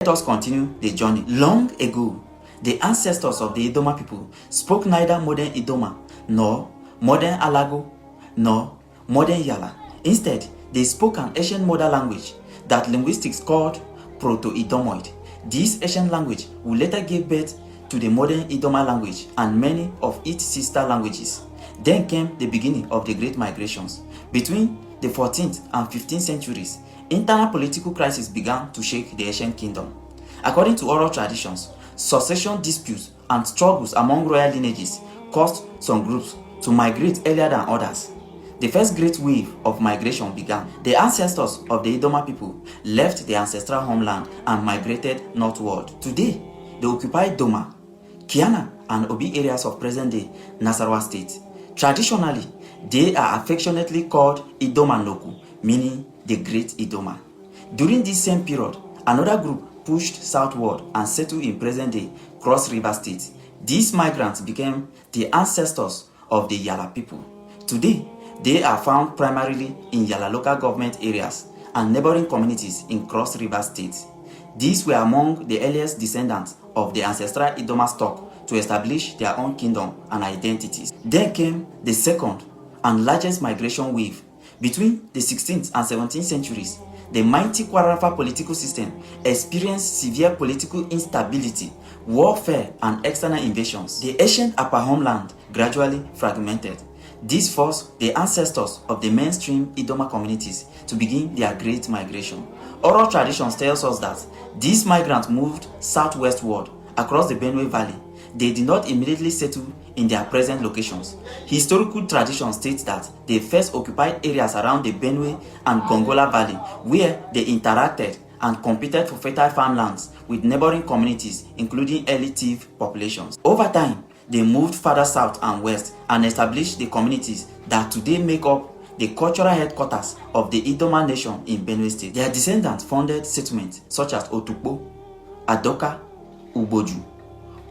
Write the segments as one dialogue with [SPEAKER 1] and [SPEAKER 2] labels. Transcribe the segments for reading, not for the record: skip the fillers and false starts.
[SPEAKER 1] Let us continue the journey. Long ago, the ancestors of the Idoma people spoke neither modern Idoma, nor modern Alago, nor modern Yala. Instead, they spoke an ancient mother language that linguistics called Proto-Idomoid. This ancient language would later give birth to the modern Idoma language and many of its sister languages. Then came the beginning of the Great Migrations. Between the 14th and 15th centuries, internal political crises began to shake the ancient kingdom. According to oral traditions, succession disputes and struggles among royal lineages caused some groups to migrate earlier than others. The first great wave of migration began. The ancestors of the Idoma people left their ancestral homeland and migrated northward. Today, they occupy Doma, Kiana, and Obi areas of present-day Nasarawa state. Traditionally, they are affectionately called Idoma Noku, meaning the Great Idoma. During this same period, another group pushed southward and settled in present-day Cross River State. These migrants became the ancestors of the Yala people. Today, they are found primarily in Yala local government areas and neighboring communities in Cross River State. These were among the earliest descendants of the ancestral Idoma stock to establish their own kingdom and identities. Then came the second and largest migration wave. Between the 16th and 17th centuries, the mighty Kwarafa political system experienced severe political instability, warfare, and external invasions. The ancient upper homeland gradually fragmented. This forced the ancestors of the mainstream Idoma communities to begin their great migration. Oral traditions tells us that these migrants moved southwestward across the Benue Valley. They did not immediately settle in their present locations. Historical tradition states that they first occupied areas around the Benue and Gongola Valley, where they interacted and competed for fertile farmlands with neighboring communities, including early Tiv populations. Over time, they moved further south and west and established the communities that today make up the cultural headquarters of the Idoma nation in Benue State. Their descendants founded settlements such as Otukpo, Adoka, Uboju,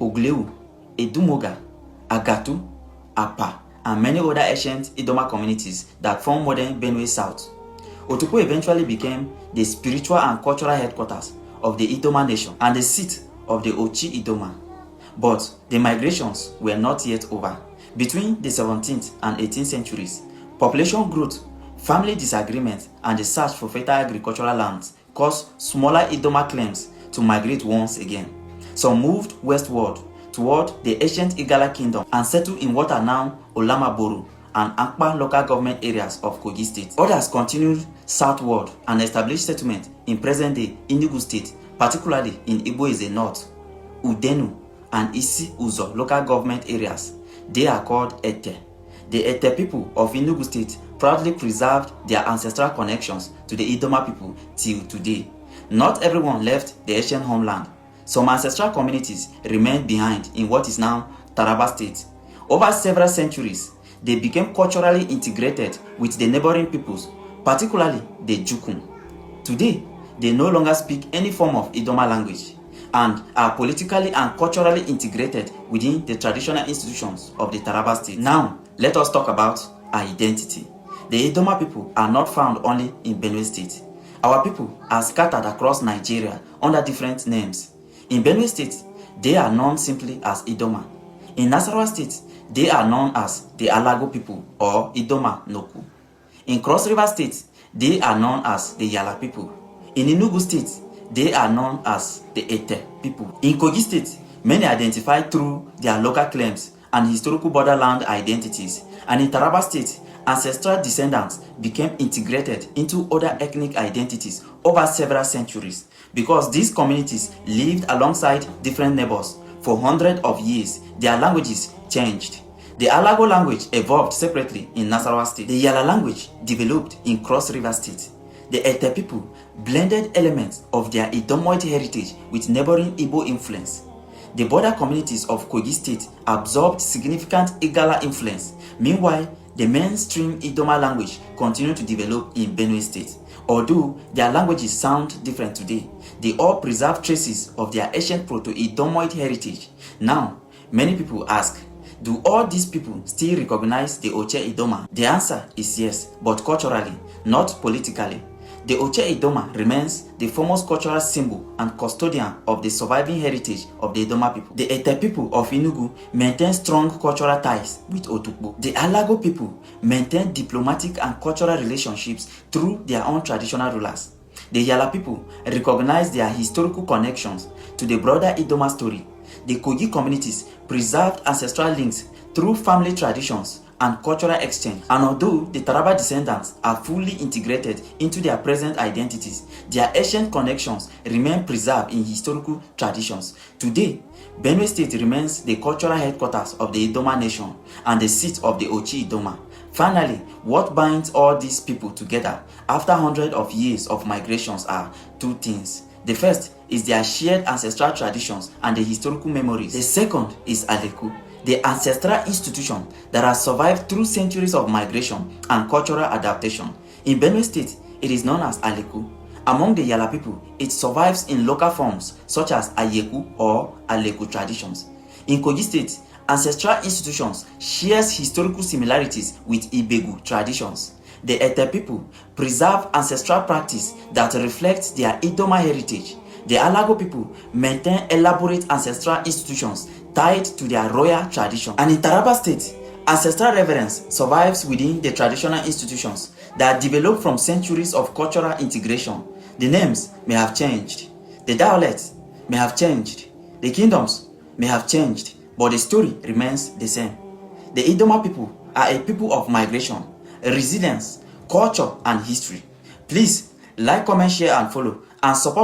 [SPEAKER 1] Ogleu, Edumoga, Agatu, Apa, and many other ancient Idoma communities that form modern Benue South. Otukpo eventually became the spiritual and cultural headquarters of the Idoma nation and the seat of the Ochi Idoma. But the migrations were not yet over. Between the 17th and 18th centuries, population growth, family disagreements, and the search for fertile agricultural lands caused smaller Idoma claims to migrate once again. Some moved westward toward the ancient Igala kingdom and settled in what are now Olamaboro and Ankpa local government areas of Kogi state. Others continued southward and established settlement in present-day Enugu state, particularly in Igbo North, Udenu, and Isi Uzo local government areas. They are called Ete. The Ete people of Enugu state proudly preserved their ancestral connections to the Idoma people till today. Not everyone left the ancient homeland. Some ancestral communities remained behind in what is now Taraba State. Over several centuries, they became culturally integrated with the neighboring peoples, particularly the Jukum. Today, they no longer speak any form of Idoma language and are politically and culturally integrated within the traditional institutions of the Taraba State. Now, let us talk about our identity. The Idoma people are not found only in Benue State. Our people are scattered across Nigeria under different names. In Benue State, they are known simply as Idoma. In Nasarawa State, they are known as the Alago people or Idoma Noku. In Cross River State, they are known as the Yala people. In Enugu State, they are known as the Ete people. In Kogi State, many identify through their local claims and historical borderland identities. And in Taraba State, ancestral descendants became integrated into other ethnic identities over several centuries because these communities lived alongside different neighbors for hundreds of years. Their languages changed. The Alago language evolved separately in Nasarawa State. The Yala language developed in Cross River State. The Ete people blended elements of their Idomoid heritage with neighboring Igbo influence. The border communities of Kogi State absorbed significant Igala influence. Meanwhile, the mainstream Idoma language continued to develop in Benue State. Although their languages sound different today, they all preserve traces of their ancient Proto-Idomoid heritage. Now, many people ask, do all these people still recognize the Oche Idoma? The answer is yes, but culturally, not politically. The Oche Idoma remains the foremost cultural symbol and custodian of the surviving heritage of the Idoma people. The Ete people of Enugu maintain strong cultural ties with Otukpo. The Alago people maintain diplomatic and cultural relationships through their own traditional rulers. The Yala people recognize their historical connections to the broader Idoma story. The Kogi communities preserved ancestral links through family traditions and cultural exchange. And although the Taraba descendants are fully integrated into their present identities, their ancient connections remain preserved in historical traditions. Today, Benue State remains the cultural headquarters of the Idoma nation and the seat of the Ochi Idoma. Finally, what binds all these people together after hundreds of years of migrations are two things. The first is their shared ancestral traditions and the historical memories. The second is Aleku, the ancestral institution that has survived through centuries of migration and cultural adaptation. In Benue State, it is known as Aleku. Among the Yala people, it survives in local forms such as Ayeku or Aleku traditions. In Kogi State, ancestral institutions shares historical similarities with Ibegu traditions. The Ete people preserve ancestral practice that reflects their Idoma heritage. The Alago people maintain elaborate ancestral institutions tied to their royal tradition. And in Taraba State, ancestral reverence survives within the traditional institutions that developed from centuries of cultural integration. The names may have changed, the dialects may have changed, the kingdoms may have changed, but the story remains the same. The Idoma people are a people of migration, resilience, culture, and history. Please like, comment, share, and follow, and support